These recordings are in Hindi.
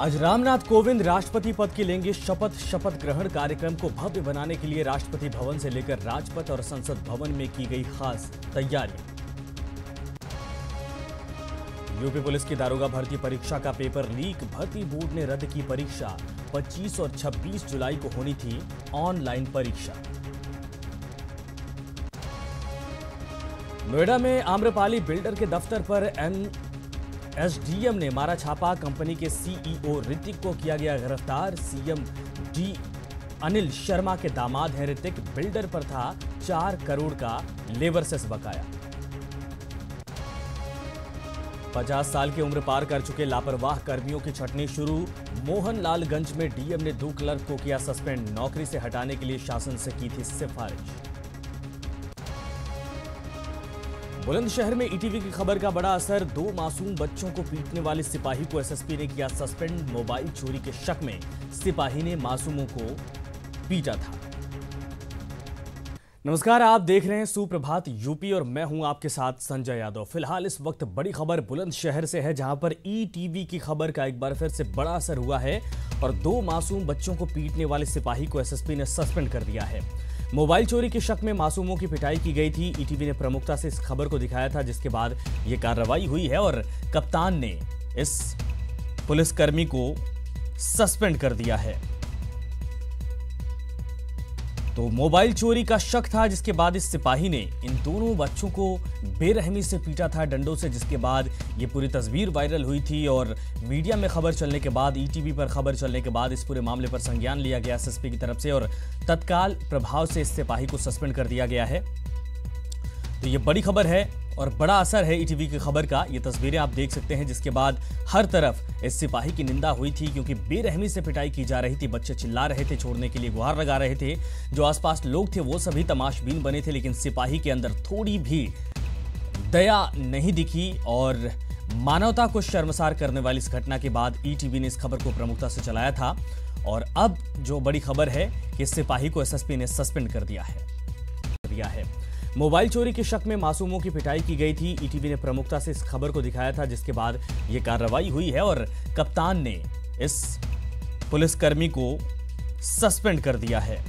आज रामनाथ कोविंद राष्ट्रपति पद की लेंगे शपथ ग्रहण कार्यक्रम को भव्य बनाने के लिए राष्ट्रपति भवन से लेकर राजपथ और संसद भवन में की गई खास तैयारी। यूपी पुलिस की दारोगा भर्ती परीक्षा का पेपर लीक, भर्ती बोर्ड ने रद्द की परीक्षा। 25 और 26 जुलाई को होनी थी ऑनलाइन परीक्षा। नोएडा में आम्रपाली बिल्डर के दफ्तर पर एसडीएम ने मारा छापा। कंपनी के सीईओ ऋतिक को किया गया गिरफ्तार। सीएम डी अनिल शर्मा के दामाद हैं ऋतिक। बिल्डर पर था 4 करोड़ का लेबर सेस बकाया। 50 साल की उम्र पार कर चुके लापरवाह कर्मियों की छटनी शुरू। मोहनलालगंज में डीएम ने 2 क्लर्क को किया सस्पेंड। नौकरी से हटाने के लिए शासन से की थी सिफारिश। बुलंदशहर में ईटीवी की खबर का बड़ा असर। 2 मासूम बच्चों को पीटने वाले सिपाही को एसएसपी ने किया सस्पेंड। मोबाइल चोरी के शक में सिपाही ने मासूमों को पीटा था। नमस्कार, आप देख रहे हैं सुप्रभात यूपी और मैं हूं आपके साथ संजय यादव। फिलहाल इस वक्त बड़ी खबर बुलंदशहर से है, जहां पर ईटीवी की खबर का एक बार फिर से बड़ा असर हुआ है और 2 मासूम बच्चों को पीटने वाले सिपाही को एसएसपी ने सस्पेंड कर दिया है। मोबाइल चोरी के शक में मासूमों की पिटाई की गई थी। ईटीवी ने प्रमुखता से इस खबर को दिखाया था, जिसके बाद यह कार्रवाई हुई है और कप्तान ने इस पुलिसकर्मी को सस्पेंड कर दिया है। तो मोबाइल चोरी का शक था, जिसके बाद इस सिपाही ने इन दोनों बच्चों को बेरहमी से पीटा था डंडों से, जिसके बाद ये पूरी तस्वीर वायरल हुई थी और मीडिया में खबर चलने के बाद, ईटीवी पर खबर चलने के बाद इस पूरे मामले पर संज्ञान लिया गया एसएसपी की तरफ से और तत्काल प्रभाव से इस सिपाही को सस्पेंड कर दिया गया है। तो ये बड़ी खबर है और बड़ा असर है ईटीवी की खबर का। ये तस्वीरें आप देख सकते हैं, जिसके बाद हर तरफ इस सिपाही की निंदा हुई थी, क्योंकि बेरहमी से पिटाई की जा रही थी। बच्चे चिल्ला रहे थे, छोड़ने के लिए गुहार लगा रहे थे। जो आसपास लोग थे वो सभी तमाशबीन बने थे, लेकिन सिपाही के अंदर थोड़ी भी दया नहीं दिखी और मानवता को शर्मसार करने वाली इस घटना के बाद ईटीवी ने इस खबर को प्रमुखता से चलाया था और अब जो बड़ी खबर है कि इस सिपाही को एसएसपी ने सस्पेंड कर दिया है। मोबाइल चोरी के शक में मासूमों की पिटाई की गई थी। ईटीवी ने प्रमुखता से इस खबर को दिखाया था, जिसके बाद यह कार्रवाई हुई है और कप्तान ने इस पुलिसकर्मी को सस्पेंड कर दिया है।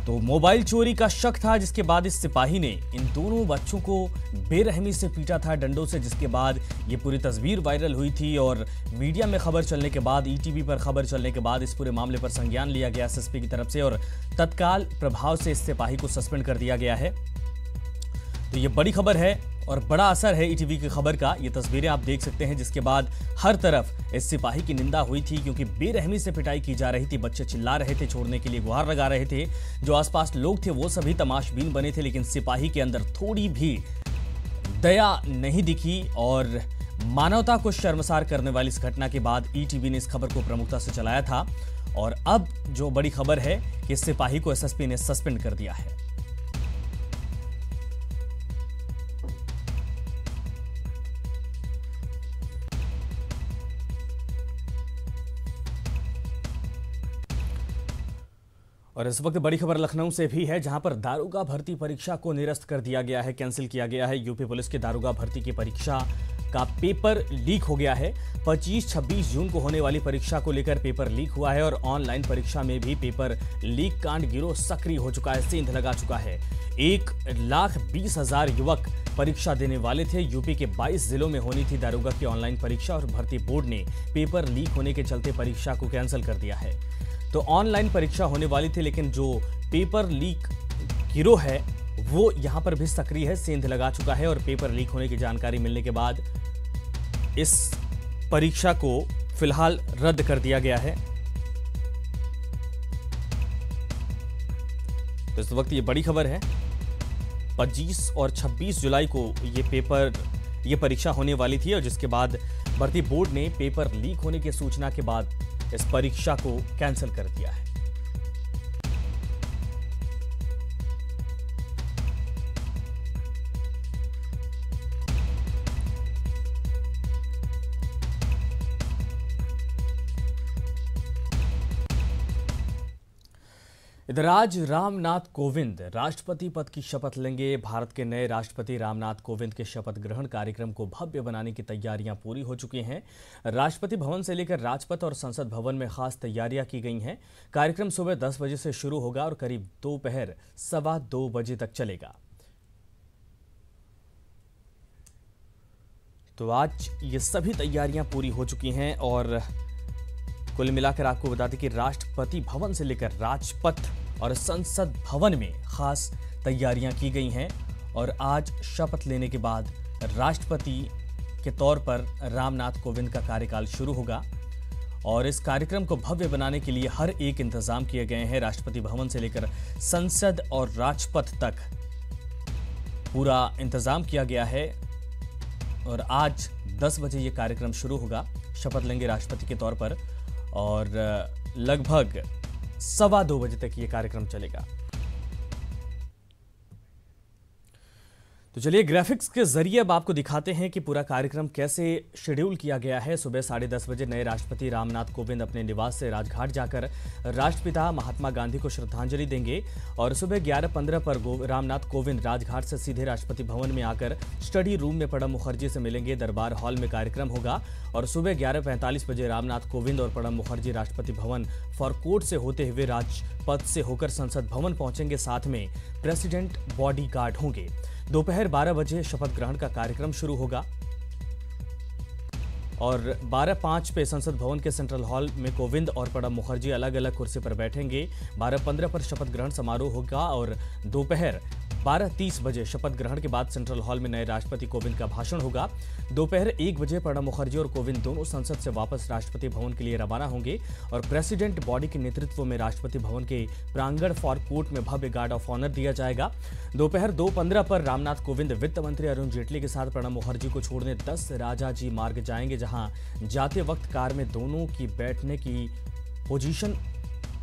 तो मोबाइल चोरी का शक था, जिसके बाद इस सिपाही ने इन दोनों बच्चों को बेरहमी से पीटा था डंडों से, जिसके बाद ये पूरी तस्वीर वायरल हुई थी और मीडिया में खबर चलने के बाद, ईटीवी पर खबर चलने के बाद इस पूरे मामले पर संज्ञान लिया गया एसएसपी की तरफ से और तत्काल प्रभाव से इस सिपाही को सस्पेंड कर दिया गया है। तो ये बड़ी खबर है और बड़ा असर है ईटीवी की खबर का। ये तस्वीरें आप देख सकते हैं, जिसके बाद हर तरफ इस सिपाही की निंदा हुई थी, क्योंकि बेरहमी से पिटाई की जा रही थी। बच्चे चिल्ला रहे थे, छोड़ने के लिए गुहार लगा रहे थे। जो आसपास लोग थे वो सभी तमाशबीन बने थे, लेकिन सिपाही के अंदर थोड़ी भी दया नहीं दिखी और मानवता को शर्मसार करने वाली इस घटना के बाद ईटीवी ने इस खबर को प्रमुखता से चलाया था और अब जो बड़ी खबर है कि इस सिपाही को एसएसपी ने सस्पेंड कर दिया है। और इस वक्त बड़ी खबर लखनऊ से भी है, जहां पर दारोगा भर्ती परीक्षा को निरस्त कर दिया गया है, कैंसिल किया गया है। यूपी पुलिस की दारोगा भर्ती की परीक्षा का पेपर लीक हो गया है। 25-26 जून को होने वाली परीक्षा को लेकर पेपर लीक हुआ है और ऑनलाइन परीक्षा में भी पेपर लीक कांड गिरोह सक्रिय हो चुका है, सेंध लगा चुका है। 1,20,000 युवक परीक्षा देने वाले थे। यूपी के 22 जिलों में होनी थी दारोगा की ऑनलाइन परीक्षा और भर्ती बोर्ड ने पेपर लीक होने के चलते परीक्षा को कैंसिल कर दिया है। तो ऑनलाइन परीक्षा होने वाली थी, लेकिन जो पेपर लीक गिरोह है वो यहां पर भी सक्रिय है, सेंध लगा चुका है और पेपर लीक होने की जानकारी मिलने के बाद इस परीक्षा को फिलहाल रद्द कर दिया गया है। तो इस वक्त ये बड़ी खबर है। 25 और 26 जुलाई को ये परीक्षा होने वाली थी और जिसके बाद भर्ती बोर्ड ने पेपर लीक होने की सूचना के बाद इस परीक्षा को कैंसिल कर दिया है। इधर आज रामनाथ कोविंद राष्ट्रपति पद की शपथ लेंगे। भारत के नए राष्ट्रपति रामनाथ कोविंद के शपथ ग्रहण कार्यक्रम को भव्य बनाने की तैयारियां पूरी हो चुकी हैं। राष्ट्रपति भवन से लेकर राजपथ और संसद भवन में खास तैयारियां की गई हैं। कार्यक्रम सुबह 10 बजे से शुरू होगा और करीब दोपहर 2:15 बजे तक चलेगा। तो आज ये सभी तैयारियां पूरी हो चुकी हैं और कुल मिलाकर आपको बता दें कि राष्ट्रपति भवन से लेकर राजपथ और संसद भवन में खास तैयारियां की गई हैं और आज शपथ लेने के बाद राष्ट्रपति के तौर पर रामनाथ कोविंद का कार्यकाल शुरू होगा और इस कार्यक्रम को भव्य बनाने के लिए हर एक इंतजाम किए गए हैं। राष्ट्रपति भवन से लेकर संसद और राजपथ तक पूरा इंतजाम किया गया है और आज 10 बजे ये कार्यक्रम शुरू होगा। शपथ लेंगे राष्ट्रपति के तौर पर और लगभग 2:15 बजे तक ये कार्यक्रम चलेगा। तो चलिए ग्राफिक्स के जरिए अब आपको दिखाते हैं कि पूरा कार्यक्रम कैसे शेड्यूल किया गया है। सुबह 10:30 बजे नए राष्ट्रपति रामनाथ कोविंद अपने निवास से राजघाट जाकर राष्ट्रपिता महात्मा गांधी को श्रद्धांजलि देंगे और सुबह 11:15 पर रामनाथ कोविंद राजघाट से सीधे राष्ट्रपति भवन में आकर स्टडी रूम में प्रणब मुखर्जी से मिलेंगे। दरबार हॉल में कार्यक्रम होगा और सुबह 11:45 बजे रामनाथ कोविंद और प्रणब मुखर्जी राष्ट्रपति भवन फॉरकोर्ट से होते हुए राजपथ से होकर संसद भवन पहुंचेंगे। साथ में प्रेसिडेंट बॉडी गार्ड होंगे। दोपहर 12 बजे शपथ ग्रहण का कार्यक्रम शुरू होगा और 12:05 पे संसद भवन के सेंट्रल हॉल में कोविंद और प्रणब मुखर्जी अलग अलग कुर्सी पर बैठेंगे। 12:15 पर शपथ ग्रहण समारोह होगा और दोपहर 12:30 बजे शपथ ग्रहण के बाद सेंट्रल हॉल में नए राष्ट्रपति कोविंद का भाषण होगा। दोपहर 1 बजे प्रणब मुखर्जी और कोविंद दोनों संसद से वापस राष्ट्रपति भवन के लिए रवाना होंगे और प्रेसिडेंट बॉडी के नेतृत्व में राष्ट्रपति भवन के प्रांगण फॉरकोर्ट में भव्य गार्ड ऑफ ऑनर दिया जाएगा। दोपहर 2:15 पर रामनाथ कोविंद वित्त मंत्री अरुण जेटली के साथ प्रणब मुखर्जी को छोड़ने 10 राजाजी मार्ग जाएंगे, जहां जाते वक्त कार में दोनों की बैठने की पोजीशन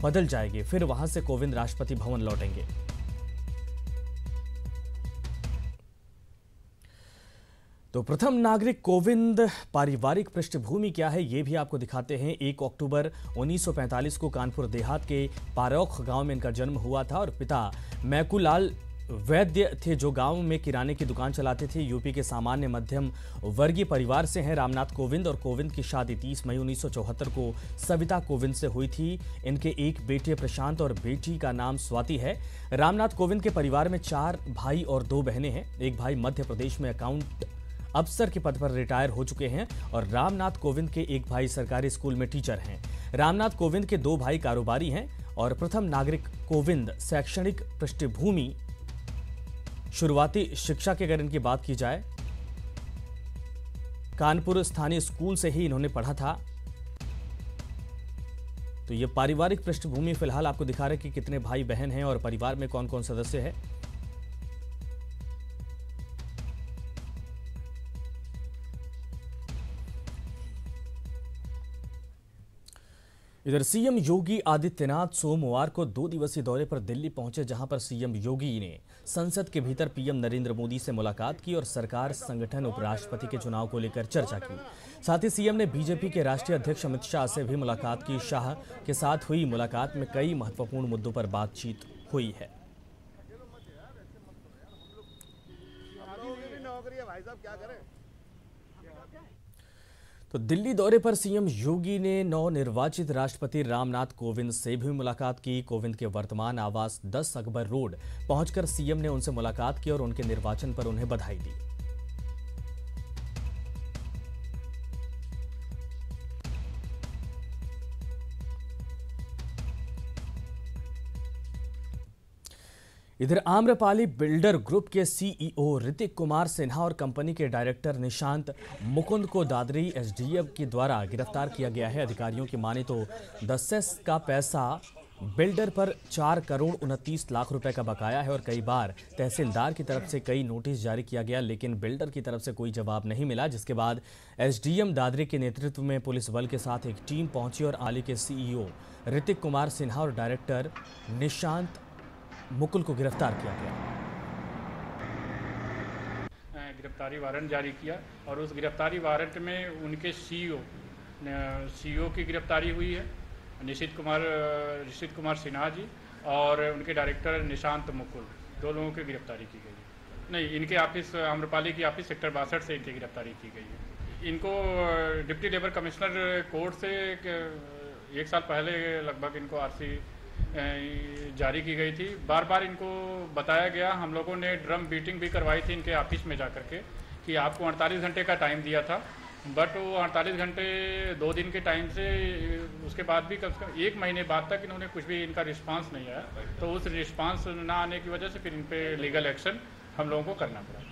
बदल जाएगी। फिर वहां से कोविंद राष्ट्रपति भवन लौटेंगे। तो प्रथम नागरिक कोविंद पारिवारिक पृष्ठभूमि क्या है ये भी आपको दिखाते हैं। 1 अक्टूबर 1945 को कानपुर देहात के पारौख गांव में इनका जन्म हुआ था और पिता मैकूलाल वैद्य थे जो गांव में किराने की दुकान चलाते थे। यूपी के सामान्य मध्यम वर्गीय परिवार से हैं रामनाथ कोविंद और कोविंद की शादी 30 मई 1974 को सविता कोविंद से हुई थी। इनके एक बेटे प्रशांत और बेटी का नाम स्वाति है। रामनाथ कोविंद के परिवार में 4 भाई और 2 बहनें हैं। एक भाई मध्य प्रदेश में अकाउंट अफसर के पद पर रिटायर हो चुके हैं और रामनाथ कोविंद के एक भाई सरकारी स्कूल में टीचर हैं। रामनाथ कोविंद के 2 भाई कारोबारी हैं और प्रथम नागरिक कोविंद शैक्षणिक पृष्ठभूमि शुरुआती शिक्षा की अगर इनकी बात की जाए कानपुर स्थानीय स्कूल से ही इन्होंने पढ़ा था। तो ये पारिवारिक पृष्ठभूमि फिलहाल आपको दिखा रहे कि कितने भाई बहन हैं और परिवार में कौन कौन सदस्य है। इधर सीएम योगी आदित्यनाथ सोमवार को 2 दिवसीय दौरे पर दिल्ली पहुंचे, जहां पर सीएम योगी ने संसद के भीतर पीएम नरेंद्र मोदी से मुलाकात की और सरकार संगठन उपराष्ट्रपति के चुनाव को लेकर चर्चा की। साथ ही सीएम ने बीजेपी के राष्ट्रीय अध्यक्ष अमित शाह से भी मुलाकात की। शाह के साथ हुई मुलाकात में कई महत्वपूर्ण मुद्दों पर बातचीत हुई है। तो दिल्ली दौरे पर सीएम योगी ने नवनिर्वाचित राष्ट्रपति रामनाथ कोविंद से भी मुलाकात की। कोविंद के वर्तमान आवास 10 अकबर रोड पहुंचकर सीएम ने उनसे मुलाकात की और उनके निर्वाचन पर उन्हें बधाई दी। इधर आम्रपाली बिल्डर ग्रुप के सीईओ ऋतिक कुमार सिन्हा और कंपनी के डायरेक्टर निशांत मुकुंद को दादरी एसडीएफ के द्वारा गिरफ्तार किया गया है। अधिकारियों की माने तो 10 सेस का पैसा बिल्डर पर 4 करोड़ 29 लाख रुपए का बकाया है और कई बार तहसीलदार की तरफ से कई नोटिस जारी किया गया, लेकिन बिल्डर की तरफ से कोई जवाब नहीं मिला। जिसके बाद एसडीएम दादरी के नेतृत्व में पुलिस बल के साथ एक टीम पहुंची और आली के सीईओ ऋतिक कुमार सिन्हा और डायरेक्टर निशांत मुकुल को गिरफ्तार किया गया। गिरफ्तारी वारंट जारी किया और उस गिरफ्तारी वारंट में उनके सीईओ की गिरफ्तारी हुई है, ऋषित कुमार सिन्हा जी, और उनके डायरेक्टर निशांत मुकुल, 2 लोगों की गिरफ्तारी की गई है। नहीं, इनके ऑफिस आम्रपाली की ऑफिस सेक्टर 62 से इनकी गिरफ्तारी की गई है। इनको डिप्टी लेबर कमिश्नर कोर्ट से 1 साल पहले लगभग इनको आरसी जारी की गई थी। बार बार इनको बताया गया, हम लोगों ने ड्रम बीटिंग भी करवाई थी इनके ऑफिस में जा करके कि आपको 48 घंटे का टाइम दिया था, बट वो 48 घंटे 2 दिन के टाइम से उसके बाद भी कम से कम 1 महीने बाद तक इन्होंने कुछ भी इनका रिस्पांस नहीं आया। तो उस रिस्पांस ना आने की वजह से फिर इन पे लीगल एक्शन हम लोगों को करना पड़ा।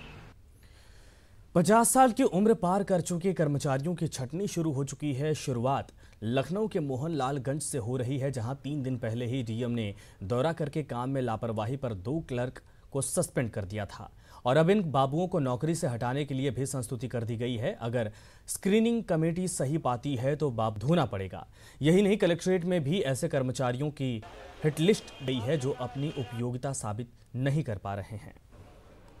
50 साल की उम्र पार कर चुके कर्मचारियों की छटनी शुरू हो चुकी है। शुरुआत लखनऊ के मोहनलालगंज से हो रही है, जहां 3 दिन पहले ही डीएम ने दौरा करके काम में लापरवाही पर 2 क्लर्क को सस्पेंड कर दिया था और अब इन बाबुओं को नौकरी से हटाने के लिए भी संस्तुति कर दी गई है। अगर स्क्रीनिंग कमेटी सही पाती है तो बाप धोना पड़ेगा। यही नहीं, कलेक्ट्रेट में भी ऐसे कर्मचारियों की हिट लिस्ट गई है जो अपनी उपयोगिता साबित नहीं कर पा रहे हैं।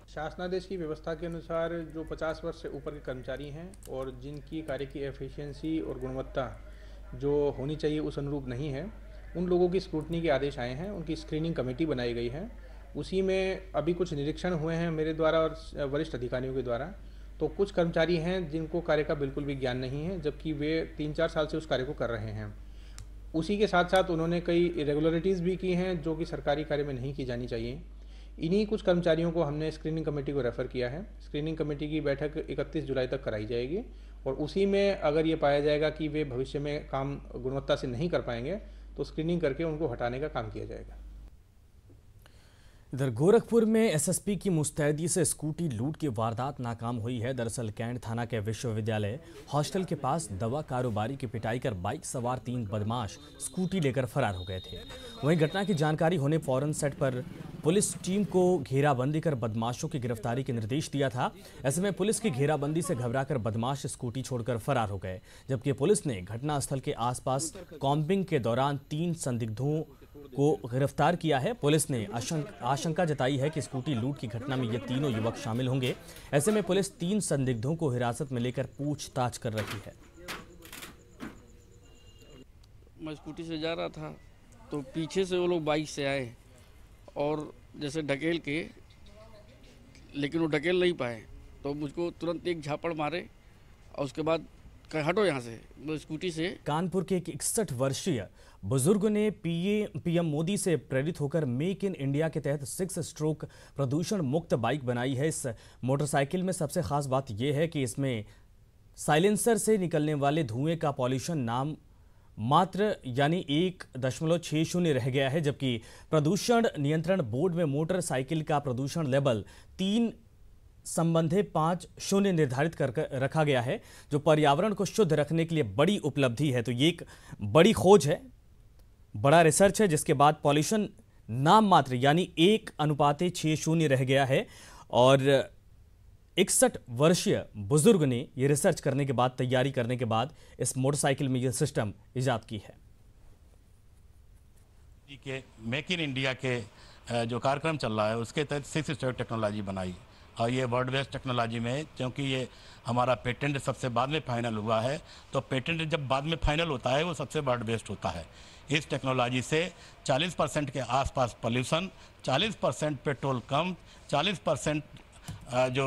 शासनादेश की व्यवस्था के अनुसार जो 50 वर्ष से ऊपर के कर्मचारी हैं और जिनकी कार्य की एफिशिएंसी और गुणवत्ता जो होनी चाहिए उस अनुरूप नहीं है, उन लोगों की स्क्रूटनी के आदेश आए हैं। उनकी स्क्रीनिंग कमेटी बनाई गई है। उसी में अभी कुछ निरीक्षण हुए हैं मेरे द्वारा और वरिष्ठ अधिकारियों के द्वारा। तो कुछ कर्मचारी हैं जिनको कार्य का बिल्कुल भी ज्ञान नहीं है, जबकि वे 3-4 साल से उस कार्य को कर रहे हैं। उसी के साथ साथ उन्होंने कई इरेगुलरिटीज़ भी की हैं जो कि सरकारी कार्य में नहीं की जानी चाहिए। इन्हीं कुछ कर्मचारियों को हमने स्क्रीनिंग कमेटी को रेफ़र किया है। स्क्रीनिंग कमेटी की बैठक 31 जुलाई तक कराई जाएगी और उसी में अगर ये पाया जाएगा कि वे भविष्य में काम गुणवत्ता से नहीं कर पाएंगे तो स्क्रीनिंग करके उनको हटाने का काम किया जाएगा। इधर गोरखपुर में एसएसपी की मुस्तैदी से स्कूटी लूट की वारदात नाकाम हुई है। दरअसल कैंट थाना के विश्वविद्यालय हॉस्टल के पास दवा कारोबारी की पिटाई कर बाइक सवार 3 बदमाश स्कूटी लेकर फरार हो गए थे। वहीं घटना की जानकारी होने फौरन सेट पर पुलिस टीम को घेराबंदी कर बदमाशों की गिरफ्तारी के निर्देश दिया था। ऐसे में पुलिस की घेराबंदी से घबराकर बदमाश स्कूटी छोड़कर फरार हो गए, जबकि पुलिस ने घटनास्थल के आसपास कॉम्बिंग के दौरान 3 संदिग्धों को गिरफ्तार किया है। पुलिस ने आशंका जताई है कि स्कूटी लूट की घटना में ये तीनों युवक शामिल होंगे। ऐसे में पुलिस 3 संदिग्धों को हिरासत में लेकर पूछताछ कर रही है। मैं स्कूटी से जा रहा था तो पीछे से वो लोग बाइक से आए और जैसे ढकेल के, लेकिन वो ढकेल नहीं पाए तो मुझको तुरंत एक झापड़ मारे और उसके बाद हटो यहाँ से, वो स्कूटी से। कानपुर के एक 61 वर्षीय बुजुर्ग ने पीएम मोदी से प्रेरित होकर मेक इन इंडिया के तहत 6 स्ट्रोक प्रदूषण मुक्त बाइक बनाई है। इस मोटरसाइकिल में सबसे खास बात यह है कि इसमें साइलेंसर से निकलने वाले धुएं का पॉल्यूशन नाम मात्र यानी 1.60 रह गया है, जबकि प्रदूषण नियंत्रण बोर्ड में मोटरसाइकिल का प्रदूषण लेवल 3 संबंधे 5.0 निर्धारित कर रखा गया है, जो पर्यावरण को शुद्ध रखने के लिए बड़ी उपलब्धि है। तो ये एक बड़ी खोज है, बड़ा रिसर्च है, जिसके बाद पॉल्यूशन नाम मात्र यानी 1:60 रह गया है। और 61 वर्षीय बुजुर्ग ने यह रिसर्च करने के बाद, तैयारी करने के बाद इस मोटरसाइकिल में यह सिस्टम इजाद की है। के मेक इन इंडिया के जो कार्यक्रम चल रहा है उसके तहत 6 स्ट्रोक टेक्नोलॉजी बनाई और ये वर्ल्ड बेस्ट टेक्नोलॉजी में, क्योंकि ये हमारा पेटेंट सबसे बाद में फाइनल हुआ है, तो पेटेंट जब बाद में फाइनल होता है वो सबसे वर्ल्ड बेस्ट होता है। इस टेक्नोलॉजी से 40% के आसपास पोल्यूशन, 40% पेट्रोल कम, 40% जो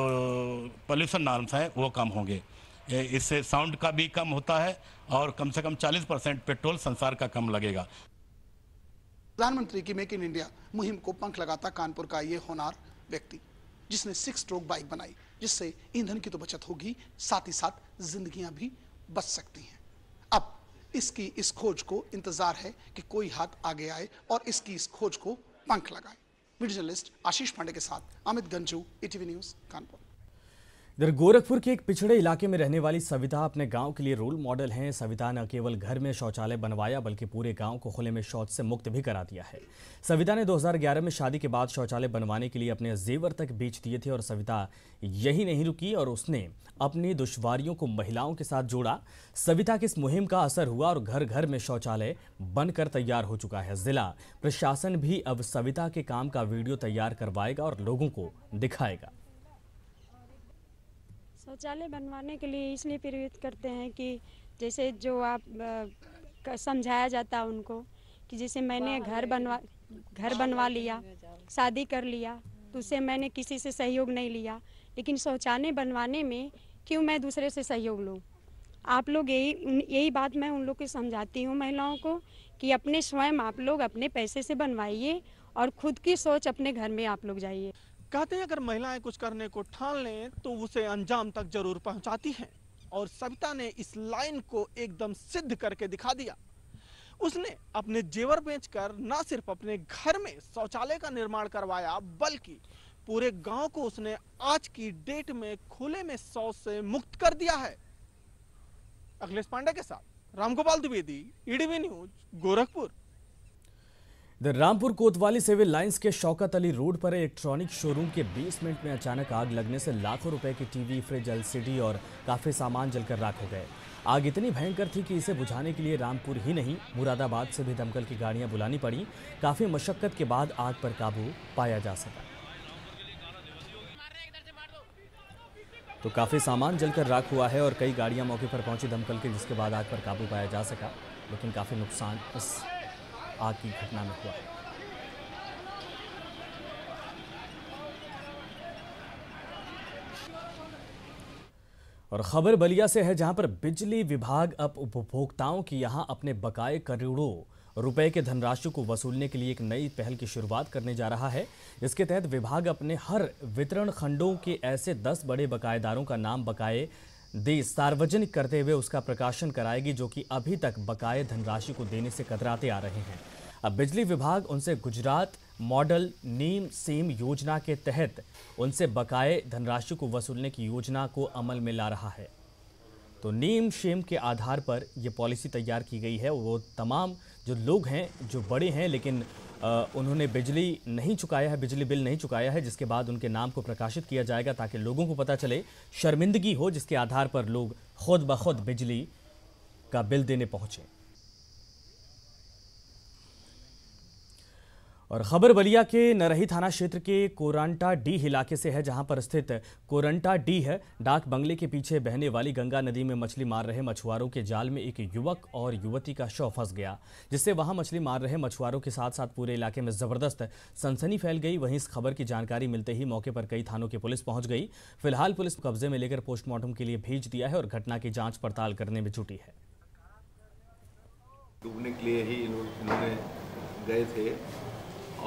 पोल्यूशन नॉर्म्स हैं वो कम होंगे। इससे साउंड का भी कम होता है और कम से कम 40% पेट्रोल संसार का कम लगेगा। प्रधानमंत्री की मेक इन इंडिया मुहिम को पंख लगाता कानपुर का ये होनहार व्यक्ति, जिसने 6 स्ट्रोक बाइक बनाई, जिससे ईंधन की तो बचत होगी, साथ ही साथ जिंदगियां भी बच सकती हैं। अब इसकी इस खोज को इंतजार है कि कोई हाथ आगे आए और इसकी इस खोज को पंख लगाए। वीडियो जर्नलिस्ट आशीष पांडे के साथ अमित गंजू, ईटीवी न्यूज, कानपुर। इधर गोरखपुर के एक पिछड़े इलाके में रहने वाली सविता अपने गांव के लिए रोल मॉडल हैं। सविता न केवल घर में शौचालय बनवाया बल्कि पूरे गांव को खुले में शौच से मुक्त भी करा दिया है। सविता ने 2011 में शादी के बाद शौचालय बनवाने के लिए अपने जेवर तक बेच दिए थे और सविता यही नहीं रुकी और उसने अपनी दुश्वारियों को महिलाओं के साथ जोड़ा। सविता की इस मुहिम का असर हुआ और घर घर में शौचालय बनकर तैयार हो चुका है। जिला प्रशासन भी अब सविता के काम का वीडियो तैयार करवाएगा और लोगों को दिखाएगा। शौचालय बनवाने के लिए इसलिए प्रेरित करते हैं कि जैसे जो आप समझाया जाता है उनको कि जैसे मैंने घर बनवा घर बनवा लिया, शादी कर लिया, तो उससे मैंने किसी से सहयोग नहीं लिया। लेकिन शौचालय बनवाने में क्यों मैं दूसरे से सहयोग लूँ? आप लोग यही बात मैं उन लोग को समझाती हूँ, महिलाओं को, कि अपने स्वयं आप लोग अपने पैसे से बनवाइए और खुद की सोच अपने घर में आप लोग जाइए। कहते हैं अगर महिलाएं कुछ करने को ठान लें तो उसे अंजाम तक जरूर पहुंचाती हैं, और सविता ने इस लाइन को एकदम सिद्ध करके दिखा दिया। उसने अपने जेवर बेचकर न सिर्फ अपने घर में शौचालय का निर्माण करवाया, बल्कि पूरे गांव को उसने आज की डेट में खुले में शौच से मुक्त कर दिया है। अखिलेश पांडे के साथ रामगोपाल द्विवेदी, ईडीवी न्यूज, गोरखपुर। रामपुर कोतवाली सिविल लाइंस के शौकत अली रोड पर इलेक्ट्रॉनिक शोरूम के बेसमेंट में अचानक आग लगने से लाखों रुपए की टीवी, फ्रिज, एलसीडी और काफी सामान जलकर राख हो गए। आग इतनी भयंकर थी कि इसे बुझाने के लिए रामपुर ही नहीं, मुरादाबाद से भी दमकल की गाड़ियां बुलानी पड़ी। काफी मशक्कत के बाद आग पर काबू पाया जा सका। तो काफी सामान जलकर राख हुआ है और कई गाड़ियां मौके पर पहुंची दमकल के, जिसके बाद आग पर काबू पाया जा सका। लेकिन काफी नुकसान इस आग की घटना में हुआ। और खबर बलिया से है, जहां पर बिजली विभाग अब उपभोक्ताओं की यहां अपने बकाये करोड़ों रुपए के धनराशि को वसूलने के लिए एक नई पहल की शुरुआत करने जा रहा है। इसके तहत विभाग अपने हर वितरण खंडों के ऐसे 10 बड़े बकायेदारों का नाम बकाये दे सार्वजनिक करते हुए उसका प्रकाशन कराएगी, जो कि अभी तक बकाये धनराशि को देने से कतराते आ रहे हैं। अब बिजली विभाग उनसे गुजरात मॉडल नीम सेम योजना के तहत उनसे बकाये धनराशि को वसूलने की योजना को अमल में ला रहा है। तो नीम शेम के आधार पर यह पॉलिसी तैयार की गई है। वो तमाम जो लोग हैं जो बड़े हैं लेकिन उन्होंने बिजली नहीं चुकाया है, बिजली बिल नहीं चुकाया है, जिसके बाद उनके नाम को प्रकाशित किया जाएगा ताकि लोगों को पता चले, शर्मिंदगी हो, जिसके आधार पर लोग खुद ब खुद बिजली का बिल देने पहुंचे। और खबर बलिया के नरही थाना क्षेत्र के कोरंटा डी इलाके से है, जहां पर स्थित कोरंटा डी है डाक बंगले के पीछे बहने वाली गंगा नदी में मछली मार रहे मछुआरों के जाल में एक युवक और युवती का शव फंस गया, जिससे वहां मछली मार रहे मछुआरों के साथ साथ पूरे इलाके में जबरदस्त सनसनी फैल गई। वहीं इस खबर की जानकारी मिलते ही मौके पर कई थानों की पुलिस पहुंच गई। फिलहाल पुलिस को कब्जे में लेकर पोस्टमार्टम के लिए भेज दिया है और घटना की जांच पड़ताल करने में जुटी है। डूबने के लिए ही इन्होंने गए थे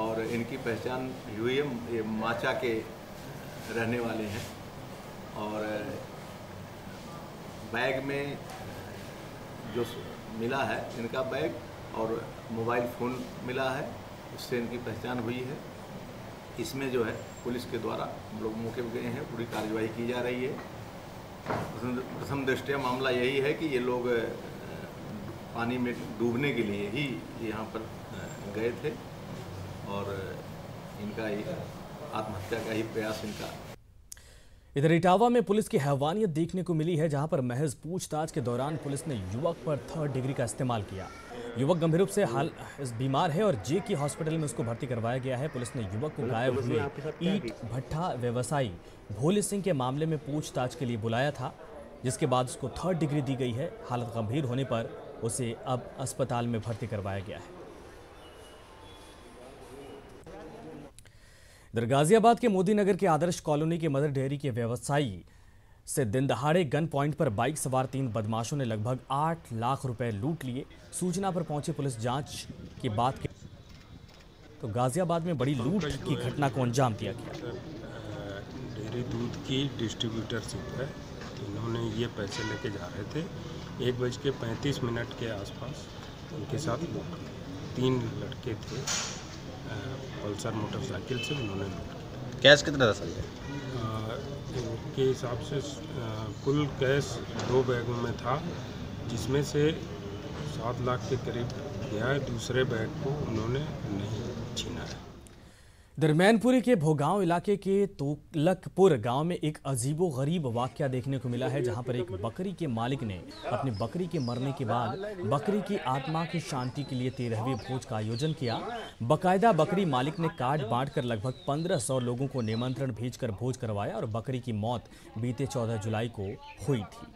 और इनकी पहचान हुई है, ये माचा के रहने वाले हैं। और बैग में जो मिला है, इनका बैग और मोबाइल फ़ोन मिला है, उससे इनकी पहचान हुई है। इसमें जो है पुलिस के द्वारा हम लोग मौके पर गए हैं, पूरी कार्रवाई की जा रही है। प्रथम दृष्टया मामला यही है कि ये लोग पानी में डूबने के लिए ही यहाँ पर गए थे और इनका आत्महत्या का ही प्रयास इनका। इधर इटावा में पुलिस की हैवानियत देखने को मिली है, जहां पर महज पूछताछ के दौरान पुलिस ने युवक पर 3rd डिग्री का इस्तेमाल किया। युवक गंभीर रूप से बीमार है और जे की हॉस्पिटल में उसको भर्ती करवाया गया है। पुलिस ने युवक को गायब हुए ईट भट्ठा व्यवसायी भोले सिंह के मामले में पूछताछ के लिए बुलाया था, जिसके बाद उसको 3rd डिग्री दी गई है। हालत गंभीर होने पर उसे अब अस्पताल में भर्ती करवाया गया है। इधर गाजियाबाद के मोदी नगर के आदर्श कॉलोनी के मदर डेयरी के व्यवसायी से दिन दहाड़े गन पॉइंट पर बाइक सवार 3 बदमाशों ने लगभग 8 लाख रुपए लूट लिए। सूचना पर पहुंची पुलिस जांच की बात की तो गाजियाबाद में बड़ी लूट की घटना को अंजाम दिया गया। डेयरी दूध की डिस्ट्रीब्यूटरशिप है, इन्होंने ये पैसे लेके जा रहे थे। 1:35 के आसपास उनके साथ 3 लड़के थे, पल्सर मोटरसाइकिल से उन्होंने लूट किया। कैश कितना था सर? इनके हिसाब से कुल कैश 2 बैगों में था, जिसमें से 7 लाख के करीब गया है। दूसरे बैग को उन्होंने नहीं छीना है। दरमियानपुरी के भोगांव इलाके के तोलकपुर गांव में एक अजीबो-गरीब वाकया देखने को मिला है, जहां पर एक बकरी के मालिक ने अपनी बकरी के मरने के बाद बकरी की आत्मा की शांति के लिए 13वें भोज का आयोजन किया। बाकायदा बकरी मालिक ने कार्ड बांटकर लगभग 1500 लोगों को निमंत्रण भेजकर भोज करवाया और बकरी की मौत बीते 14 जुलाई को हुई थी।